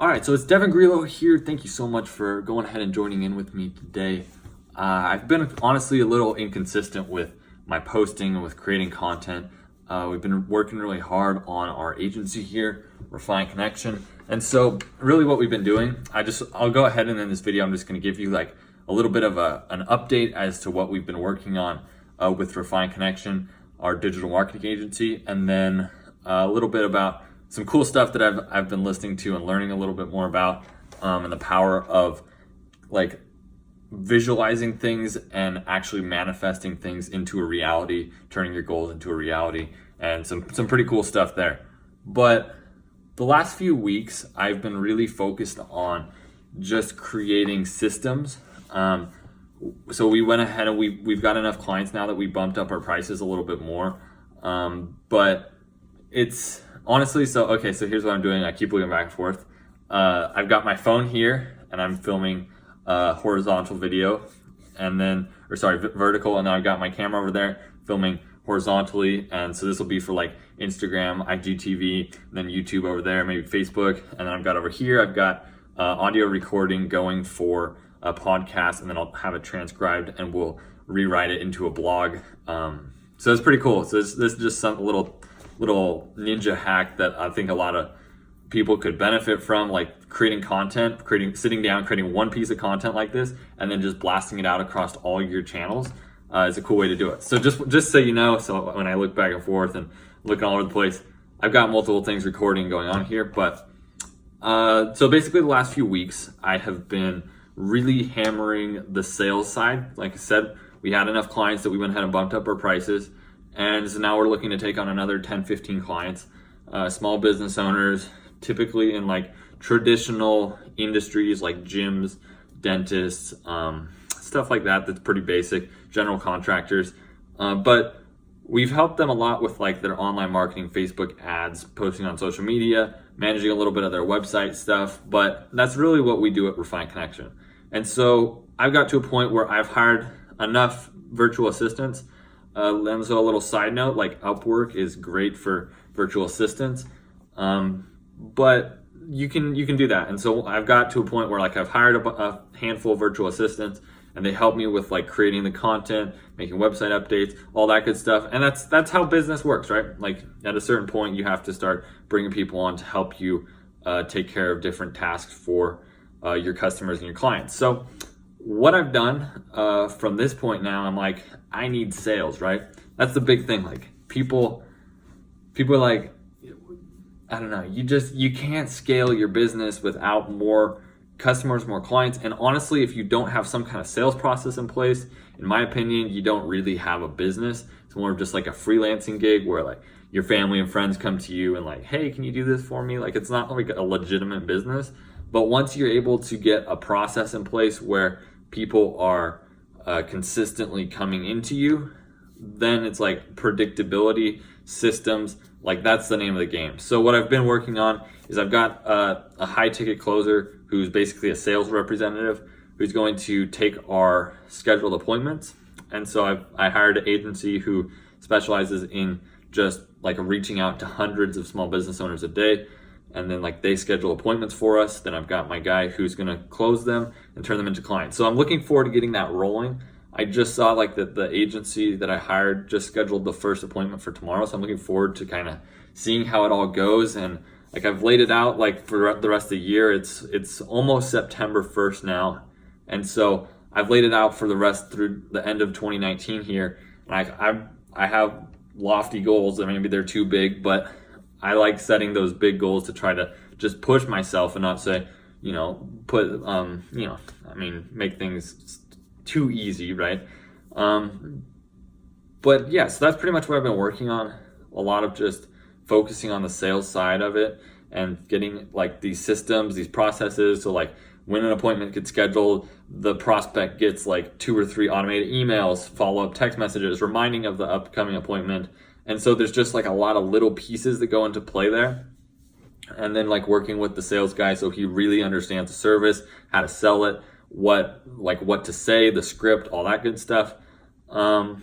All right, so it's Devin Grillo here. Thank you so much for going ahead and joining in with me today. I've been honestly a little inconsistent with my posting and with creating content. We've been working really hard on our agency here, Refine Connection. And so really what we've been doing, I'll go ahead and in this video, I'm just gonna give you like a little bit of an update as to what we've been working on with Refine Connection, our digital marketing agency, and then a little bit about some cool stuff that I've been listening to and learning a little bit more about, and the power of like visualizing things and actually manifesting things into a reality, turning your goals into a reality, and some pretty cool stuff there. But the last few weeks, I've been really focused on just creating systems. So we went ahead and we've got enough clients now that we bumped up our prices a little bit more. But it's honestly, so here's what I'm doing. I keep looking back and forth. I've got my phone here and I'm filming horizontal video vertical. And then I've got my camera over there filming horizontally. And so this will be for like Instagram, IGTV, then YouTube over there, maybe Facebook. And then I've got over here, I've got audio recording going for a podcast, and then I'll have it transcribed and we'll rewrite it into a blog. So it's pretty cool. So this is just some little ninja hack that I think a lot of people could benefit from, like creating content, sitting down, creating one piece of content like this, and then just blasting it out across all your channels is a cool way to do it. So just so you know, so when I look back and forth and looking all over the place, I've got multiple things recording going on here. But so basically the last few weeks, I have been really hammering the sales side. Like I said, we had enough clients that we went ahead and bumped up our prices. And so now we're looking to take on another 10, 15 clients, small business owners, typically in like traditional industries like gyms, dentists, stuff like that. That's pretty basic, general contractors. But we've helped them a lot with like their online marketing, Facebook ads, posting on social media, managing a little bit of their website stuff. But that's really what we do at Refine Connection. And so I've got to a point where I've hired enough virtual assistants. And so a little side note, like Upwork is great for virtual assistants, but you can do that. And so I've got to a point where like I've hired a handful of virtual assistants, and they help me with like creating the content, making website updates, all that good stuff. And that's how business works, right? Like at a certain point, you have to start bringing people on to help you take care of different tasks for your customers and your clients. So what I've done from this point now, I'm like, I need sales, right? That's the big thing. Like people are like, I don't know, you can't scale your business without more customers, more clients. And honestly, if you don't have some kind of sales process in place, in my opinion, you don't really have a business. It's more of just like a freelancing gig where like your family and friends come to you and like, hey, can you do this for me? Like it's not like a legitimate business. But once you're able to get a process in place where people are consistently coming into you, then it's like predictability, systems, like that's the name of the game. So what I've been working on is I've got a high ticket closer who's basically a sales representative who's going to take our scheduled appointments. And so I hired an agency who specializes in just like reaching out to hundreds of small business owners a day. And then like they schedule appointments for us. Then I've got my guy who's gonna close them and turn them into clients. So I'm looking forward to getting that rolling. I just saw like that the agency that I hired just scheduled the first appointment for tomorrow. So I'm looking forward to kind of seeing how it all goes. And like I've laid it out like for the rest of the year. It's almost September 1st now. And so I've laid it out for the rest through the end of 2019 here. And I have lofty goals, and maybe they're too big, but I like setting those big goals to try to just push myself and not say, make things too easy, right? But yeah, so that's pretty much what I've been working on. A lot of just focusing on the sales side of it and getting like these systems, these processes. So like when an appointment gets scheduled, the prospect gets like 2 or 3 automated emails, follow-up text messages, reminding of the upcoming appointment. And so there's just like a lot of little pieces that go into play there. And then like working with the sales guy so he really understands the service, how to sell it, what to say, the script, all that good stuff. And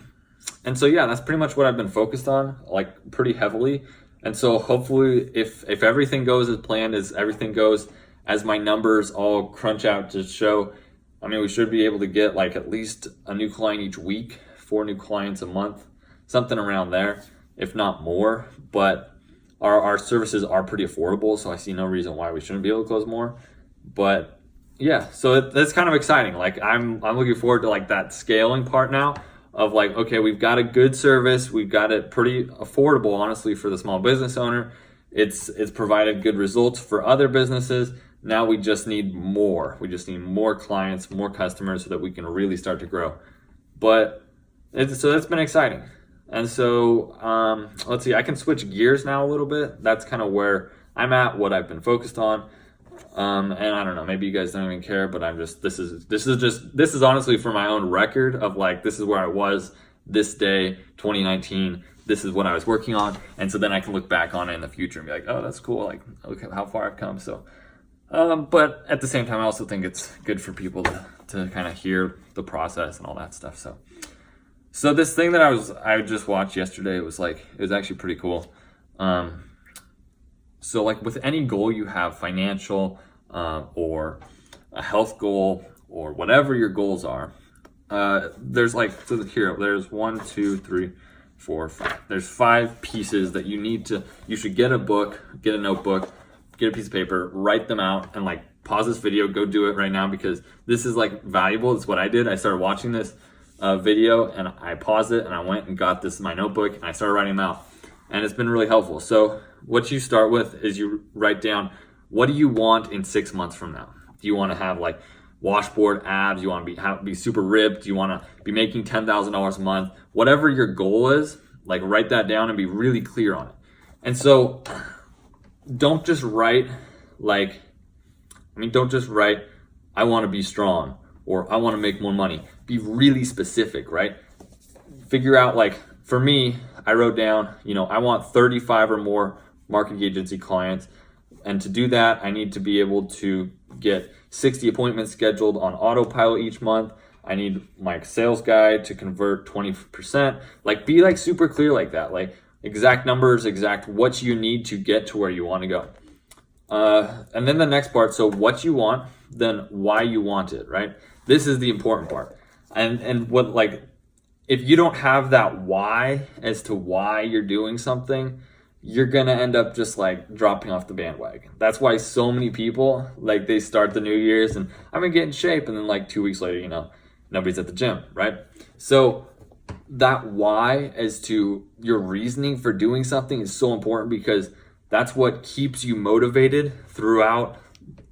so yeah, that's pretty much what I've been focused on, like pretty heavily. And so hopefully if everything goes as planned, as everything goes as my numbers all crunch out to show, I mean, we should be able to get like at least a new client each week, 4 new clients a month, something around there, if not more. But our services are pretty affordable, so I see no reason why we shouldn't be able to close more. But yeah, so that's kind of exciting. Like I'm looking forward to like that scaling part now of like, okay, we've got a good service, we've got it pretty affordable, honestly, for the small business owner. It's provided good results for other businesses. Now we just need more. We just need more clients, more customers, so that we can really start to grow. But so that's been exciting. And so let's see, I can switch gears now a little bit. That's kind of where I'm at, what I've been focused on. And I don't know, maybe you guys don't even care, but I'm just, this is honestly for my own record of like, this is where I was this day, 2019. This is what I was working on. And so then I can look back on it in the future and be like, oh, that's cool. Like, look at how far I've come. So, but at the same time, I also think it's good for people to kind of hear the process and all that stuff. So this thing that I just watched yesterday, it was actually pretty cool. So like with any goal you have, financial, or a health goal, or whatever your goals are, there's like, so here, there's 1, 2, 3, 4, 5. There's 5 pieces that you should get a book, get a notebook, get a piece of paper, write them out, and like pause this video, go do it right now, because this is like valuable. It's what I did. I started watching this video and I paused it and I went and got my notebook and I started writing them out, and it's been really helpful. So what you start with is you write down, what do you want in 6 months from now? Do you want to have like washboard abs? You want to be super ripped? Do you want to be making $10,000 a month? Whatever your goal is, like write that down and be really clear on it. And so don't just write I want to be strong, or I want to make more money. Be really specific, right? Figure out, like for me, I wrote down, I want 35 or more marketing agency clients. And to do that, I need to be able to get 60 appointments scheduled on autopilot each month. I need my sales guy to convert 20%. Like, be like super clear like that. Like exact numbers, exact what you need to get to where you want to go. And then the next part, so what you want, then why you want it, right? This is the important part. And what, like, if you don't have that why as to why you're doing something, you're gonna end up just like dropping off the bandwagon. That's why so many people, like, they start the New Year's and I'm gonna get in shape, and then like 2 weeks later, nobody's at the gym, right? So that why as to your reasoning for doing something is so important, because that's what keeps you motivated throughout.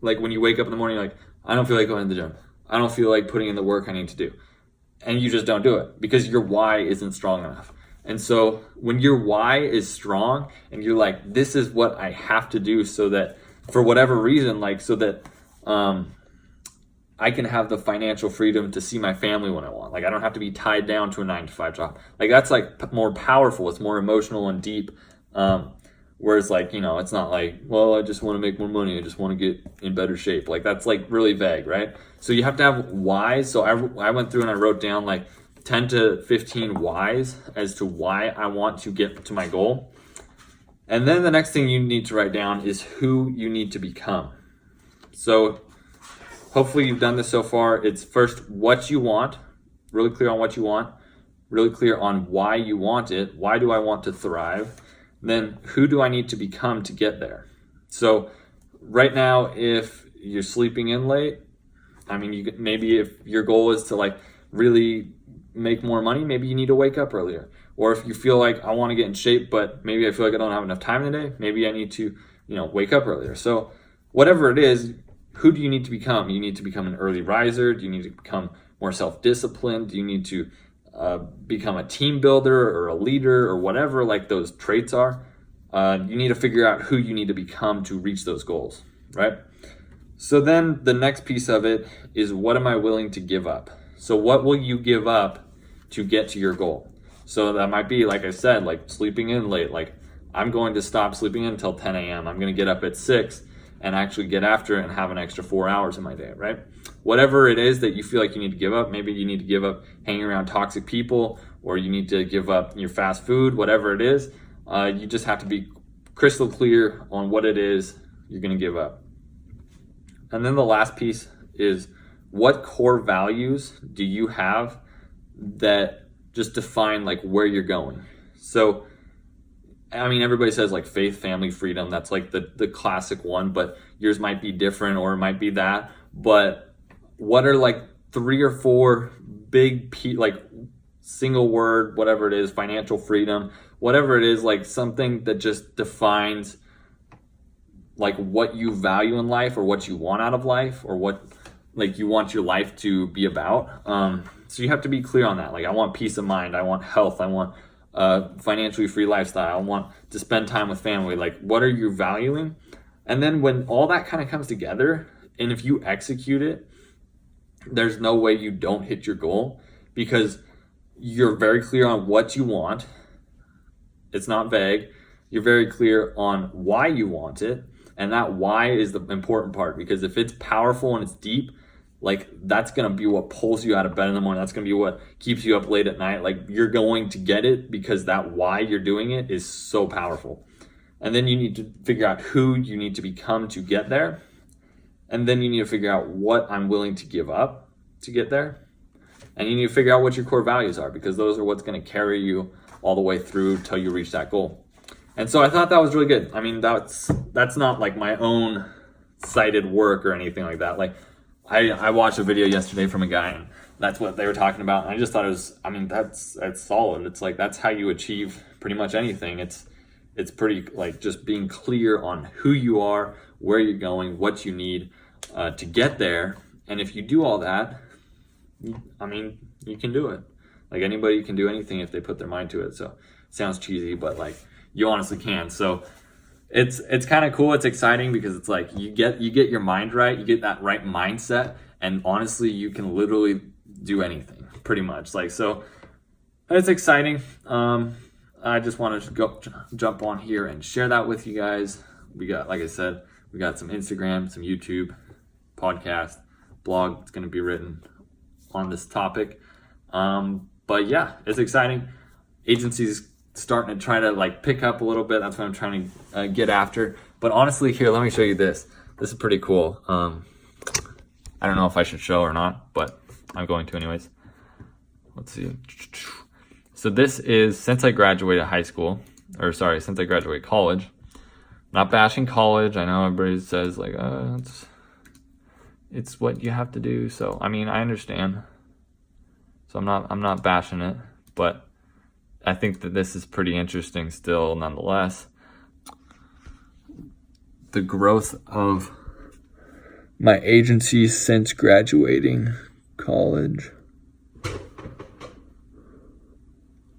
Like when you wake up in the morning, like, I don't feel like going to the gym. I don't feel like putting in the work I need to do. And you just don't do it because your why isn't strong enough. And so when your why is strong and you're like, this is what I have to do so that for whatever reason, like so that I can have the financial freedom to see my family when I want. Like I don't have to be tied down to a 9-to-5 job. Like that's like more powerful. It's more emotional and deep. Whereas like, it's not like, well, I just want to make more money. I just want to get in better shape. Like that's like really vague, right? So you have to have whys. So I went through and I wrote down like 10 to 15 whys as to why I want to get to my goal. And then the next thing you need to write down is who you need to become. So hopefully you've done this so far. It's first what you want, really clear on what you want, really clear on why you want it. Why do I want to thrive? Then who do I need to become to get there? So right now, if you're sleeping in late, I mean, maybe if your goal is to like really make more money, maybe you need to wake up earlier. Or if you feel like I want to get in shape, but maybe I feel like I don't have enough time in the day, maybe I need to, wake up earlier. So whatever it is, who do you need to become? You need to become an early riser. Do you need to become more self-disciplined? Do you need to become a team builder or a leader or whatever like those traits are? You need to figure out who you need to become to reach those goals, right? So then the next piece of it is, what am I willing to give up? So what will you give up to get to your goal? So that might be, like I said, like sleeping in late. Like I'm going to stop sleeping in until 10 a.m. I'm going to get up at 6 and actually get after it and have an extra 4 hours in my day, right? Whatever it is that you feel like you need to give up, maybe you need to give up hanging around toxic people, or you need to give up your fast food, whatever it is, you just have to be crystal clear on what it is you're going to give up. And then the last piece is, what core values do you have that just define like where you're going? So, I mean, everybody says like faith, family, freedom. That's like the classic one, but yours might be different, or it might be that. But what are like 3 or 4 big, like single word, whatever it is, financial freedom, whatever it is, like something that just defines like what you value in life, or what you want out of life, or what like you want your life to be about. So you have to be clear on that. Like, I want peace of mind, I want health, I want financially free lifestyle, I want to spend time with family. Like, what are you valuing? And then when all that kind of comes together, and if you execute it, there's no way you don't hit your goal, because you're very clear on what you want. It's not vague. You're very clear on why you want it. And that why is the important part, because if it's powerful and it's deep, like that's going to be what pulls you out of bed in the morning. That's going to be what keeps you up late at night. Like, you're going to get it because that why you're doing it is so powerful. And then you need to figure out who you need to become to get there. And then you need to figure out what I'm willing to give up to get there. And you need to figure out what your core values are, because those are what's going to carry you all the way through till you reach that goal. And so I thought that was really good. I mean, that's not like my own cited work or anything like that. Like, I watched a video yesterday from a guy, and that's what they were talking about. And I just thought it was, I mean, that's solid. It's like, that's how you achieve pretty much anything. It's pretty like just being clear on who you are, where you're going, what you need to get there. And if you do all that, I mean, you can do it. Like, anybody can do anything if they put their mind to it. So it sounds cheesy, but like, you honestly can. So it's kind of cool. It's exciting because it's like you get your mind right, you get that right mindset, and honestly, you can literally do anything pretty much. Like, so it's exciting. I just wanted to jump on here and share that with you guys. We got, like I said, we got some Instagram, some YouTube, podcast, blog. It's going to be written on this topic. But yeah, it's exciting. Agencies starting to try to like pick up a little bit. That's what I'm trying to get after. But honestly, here, let me show you this. This is pretty cool. I don't know if I should show or not, but I'm going to anyways. Let's see. So this is since I graduated since I graduated college. Not bashing college. I know everybody says like, it's what you have to do. So I mean, I understand. So I'm not bashing it, but I think that this is pretty interesting still, nonetheless. The growth of my agency since graduating college.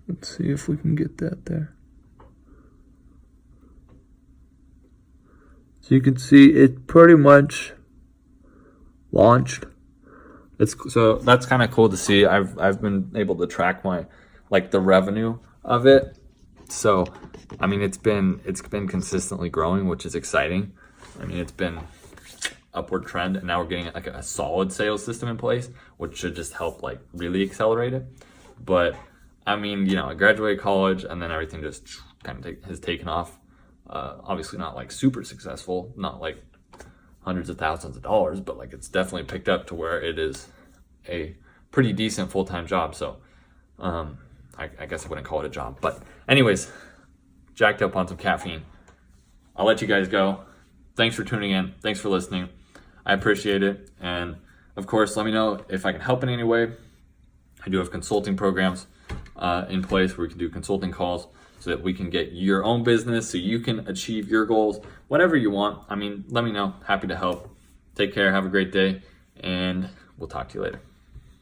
Let's see if we can get that there. So you can see it pretty much launched. So that's kind of cool to see. I've been able to track the revenue of it. So I mean, it's been consistently growing, which is exciting. I mean, it's been upward trend, and now we're getting like a solid sales system in place, which should just help like really accelerate it. But I mean, I graduated college, and then everything just kind of has taken off. Obviously not like super successful, not like hundreds of thousands of dollars, but like it's definitely picked up to where it is a pretty decent full-time job. So I guess I wouldn't call it a job, but anyways, jacked up on some caffeine. I'll let you guys go. Thanks for tuning in. Thanks for listening. I appreciate it. And of course, let me know if I can help in any way. I do have consulting programs in place where we can do consulting calls so that we can get your own business, so you can achieve your goals, whatever you want. I mean, let me know. Happy to help. Take care. Have a great day, and we'll talk to you later.